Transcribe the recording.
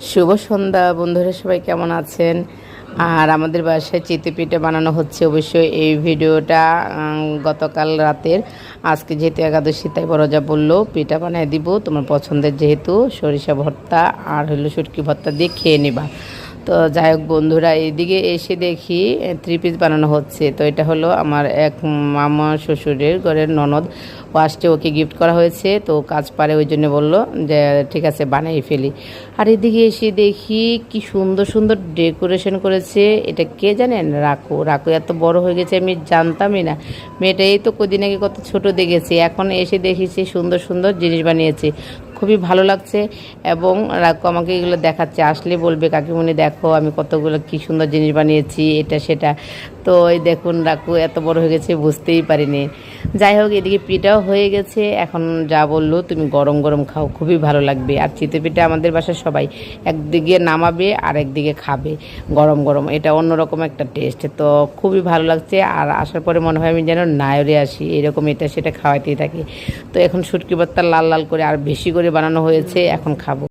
শুভ সন্ধ্যা বন্ধুরা, সবাই কেমন আছেন? আর আমাদের বাসায় চিতই পিঠা বানানো হচ্ছে। অবশ্যই এই ভিডিওটা গতকাল রাতের। আজকে যেহেতু একাদশী, তাই বড়জা বললো পিঠা বানিয়ে দিব তোমার পছন্দের, যেহেতু সরিষা ভর্তা আর হলো শুটকি ভর্তা দিয়ে খেয়ে নিবা। তো যাই হোক বন্ধুরা, এদিকে এসে দেখি 3 পিস বানানো হচ্ছে। তো এটা হলো আমার এক মামা শ্বশুরের ঘরের ননদ, ও আসছে, ওকে গিফট করা হয়েছে। তো কাজ পারে, ওই জন্য বললো যে ঠিক আছে বানিয়ে ফেলি। আর এদিকে এসে দেখি কি সুন্দর সুন্দর ডেকোরেশন করেছে। এটা কে জানেন? রাকু। রাকু এত বড় হয়ে গেছে আমি জানতামই না। মেয়েটাই তো কদিন আগে কত ছোট দেখেছি, এখন এসে দেখেছি সুন্দর সুন্দর জিনিস বানিয়েছে। খুবই ভালো লাগছে। এবং রাকু আমাকে এগুলো দেখাচ্ছে, আসলে বলবে কাকিমণি দেখো আমি কতগুলো কি সুন্দর জিনিস বানিয়েছি, এটা সেটা। তো এই দেখুন রাকু এত বড় হয়ে গেছে, বুঝতেই পারিনি। যাই হোক, এদিকে পিঠাও হয়ে গেছে। এখন যা বললো তুমি গরম গরম খাও, খুবই ভালো লাগবে। আর চিতই পিঠা আমাদের বাসার সবাই একদিকে নামাবে আর একদিকে খাবে গরম গরম। এটা অন্যরকম একটা টেস্ট। তো খুবই ভালো লাগছে। আর আসার পরে মনে হয় আমি যেন নায়রে আসি, এরকম এটা সেটা খাওয়াতেই থাকি। তো এখন শুটকি ভর্তা লাল লাল করে আর বেশি করে বানানো হয়েছে, এখন খাবো।